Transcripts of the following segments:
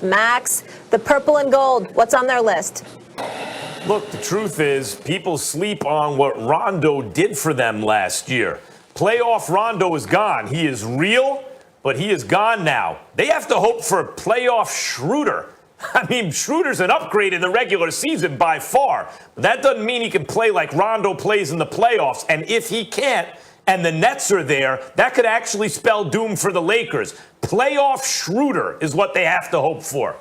Max, the purple and gold, what's on their list? Look, the truth is, people sleep on what Rondo did for them last year. Playoff Rondo is gone. He is real, but he is gone now. They have to hope for a playoff Schroeder. I mean, Schroeder's an upgrade in the regular season by far. But that doesn't mean he can play like Rondo plays in the playoffs. And if he can't, and the Nets are there, that could actually spell doom for the Lakers. Playoff Schroeder is what they have to hope for.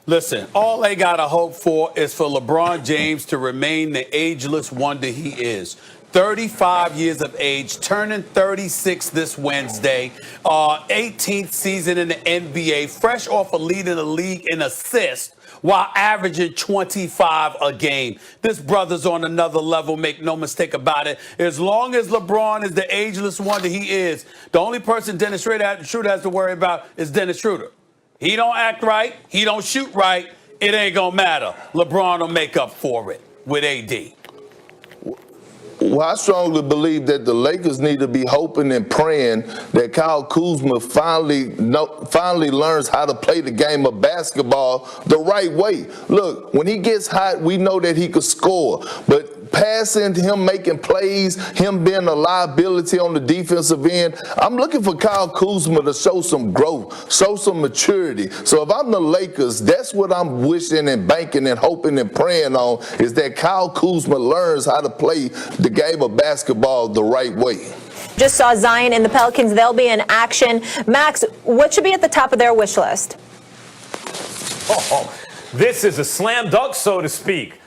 Listen, all they got to hope for is for LeBron James to remain the ageless wonder he is. 35 years of age, turning 36 this Wednesday, 18th season in the NBA, fresh off of leading the league in assists while averaging 25 a game. This brother's on another level, make no mistake about it. As long as LeBron is the ageless wonder he is, the only person Dennis Schroeder has to worry about is Dennis Schroeder. He don't act right. He don't shoot right. It ain't going to matter. LeBron will make up for it with AD. Well, I strongly believe that the Lakers need to be hoping and praying that Kyle Kuzma finally learns how to play the game of basketball the right way. Look, when he gets hot, we know that he could score. But passing, him making plays, him being a liability on the defensive end, I'm looking for Kyle Kuzma to show some growth, show some maturity. So if I'm the Lakers, that's what I'm wishing and banking and hoping and praying on, is that Kyle Kuzma learns how to play the game of basketball the right way. Just saw Zion and the Pelicans. They'll be in action. Max, what should be at the top of their wish list? This is a slam dunk, so to speak.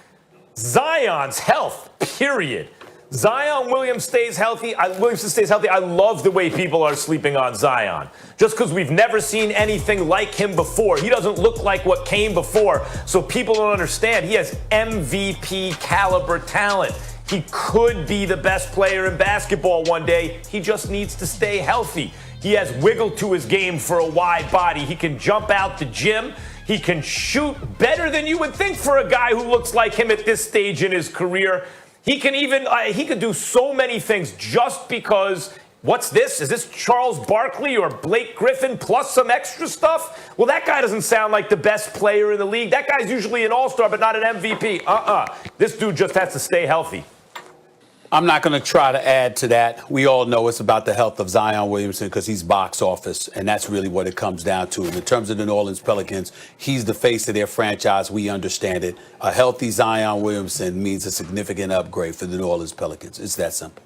Zion's health, period. Williamson stays healthy. I love the way people are sleeping on Zion. Just because we've never seen anything like him before. He doesn't look like what came before. So people don't understand. He has MVP caliber talent. He could be the best player in basketball one day. He just needs to stay healthy. He has wiggle to his game for a wide body. He can jump out the gym. He can shoot better than you would think for a guy who looks like him at this stage in his career. He can even, he can do so many things just because, what's this? Is this Charles Barkley or Blake Griffin plus some extra stuff? Well, that guy doesn't sound like the best player in the league. That guy's usually an all-star, but not an MVP. This dude just has to stay healthy. I'm not going to try to add to that. We all know it's about the health of Zion Williamson because he's box office, and that's really what it comes down to. And in terms of the New Orleans Pelicans, he's the face of their franchise. We understand it. A healthy Zion Williamson means a significant upgrade for the New Orleans Pelicans. It's that simple.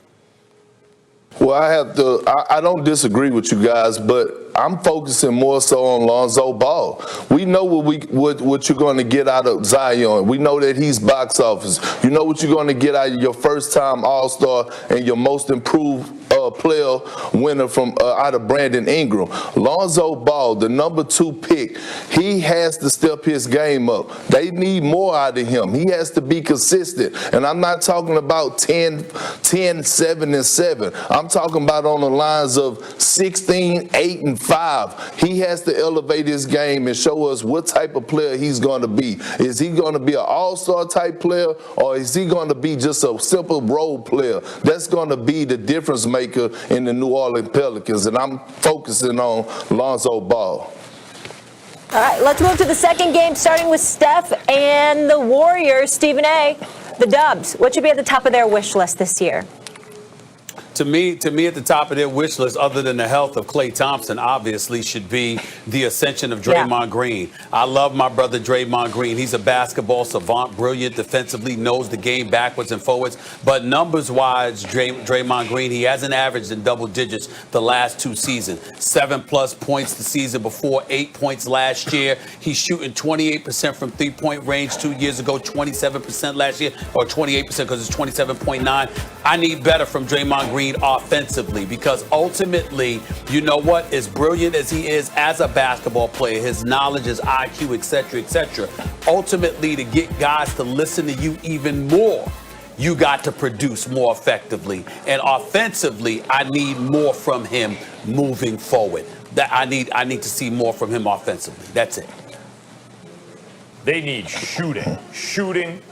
Well, I don't disagree with you guys, but I'm focusing more so on Lonzo Ball. We know what you're going to get out of Zion. We know that he's box office. You know what you're going to get out of your first-time All-Star and your most improved player winner from out of Brandon Ingram. Lonzo Ball, the number 2 pick, he has to step his game up. They need more out of him. He has to be consistent. And I'm not talking about 10, 7, and 7. I'm talking about on the lines of 16, 8, and 5. He has to elevate his game and show us what type of player he's going to be. Is he going to be an all-star type player, or is he going to be just a simple role player? That's going to be the difference maker in the New Orleans Pelicans, and I'm focusing on Lonzo Ball. All right, let's move to the second game, starting with Steph and the Warriors. Stephen A., the Dubs, what should be at the top of their wish list this year? To me, at the top of their wish list, other than the health of Klay Thompson, obviously should be the ascension of Draymond Green. I love my brother Draymond Green. He's a basketball savant, brilliant defensively, knows the game backwards and forwards. But numbers-wise, Draymond Green, he hasn't averaged in double digits the last 2 seasons. 7+ points the season before, 8 points last year. He's shooting 28% from three-point range 2 years ago, 27% last year, or 28% because it's 27.9. I need better from Draymond Green offensively, because ultimately, you know what, as brilliant as he is as a basketball player, his knowledge, his IQ, etc., ultimately, to get guys to listen to you even more, you got to produce more effectively. And offensively, I need more from him moving forward. That I need to see more from him offensively. That's it. They need shooting.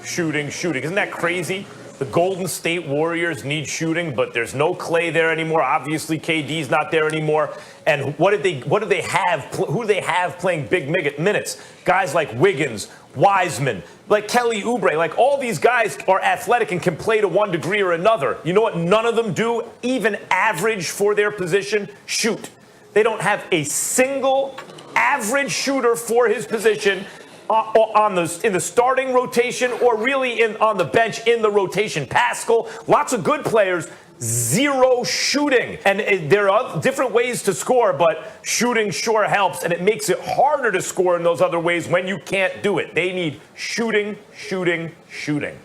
Isn't that crazy? The Golden State Warriors need shooting, but there's no Clay there anymore. Obviously, KD's not there anymore. And what do they have? Who do they have playing big minutes? Guys like Wiggins, Wiseman, like Kelly Oubre, like all these guys are athletic and can play to one degree or another. You know what none of them do, even average for their position? Shoot. They don't have a single average shooter for his position in the starting rotation or really on the bench in the rotation. Pascal, lots of good players, zero shooting. And there are different ways to score, but shooting sure helps, and it makes it harder to score in those other ways when you can't do it. They need shooting, shooting, shooting.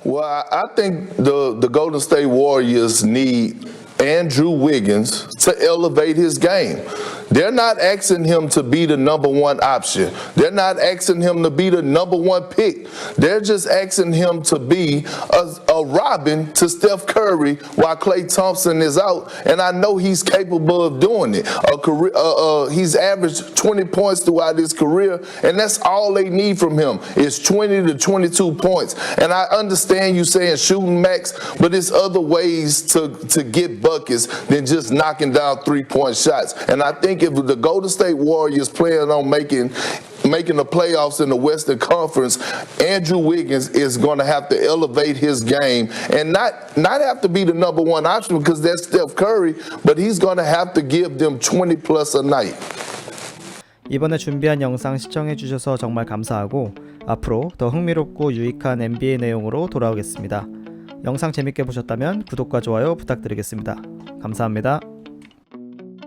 Well, I think the Golden State Warriors need Andrew Wiggins to elevate his game. They're not asking him to be the number one option. They're not asking him to be the number one pick. They're just asking him to be a Robin to Steph Curry while Klay Thompson is out. And I know he's capable of doing it. He's averaged 20 points throughout his career, and that's all they need from him is 20 to 22 points. And I understand you saying shooting max, but there's other ways to get buckets than just knocking down 3-point shots. And I think if the Golden State Warriors plan on making the playoffs in the Western Conference, Andrew Wiggins is going to have to elevate his game and not have to be the number one option because that's Steph Curry, but he's going to have to give them 20 plus a night. 이번에 준비한 영상 시청해주셔서 정말 감사하고 앞으로 더 흥미롭고 유익한 NBA 내용으로 돌아오겠습니다. 영상 재밌게 보셨다면 구독과 좋아요 부탁드리겠습니다. 감사합니다.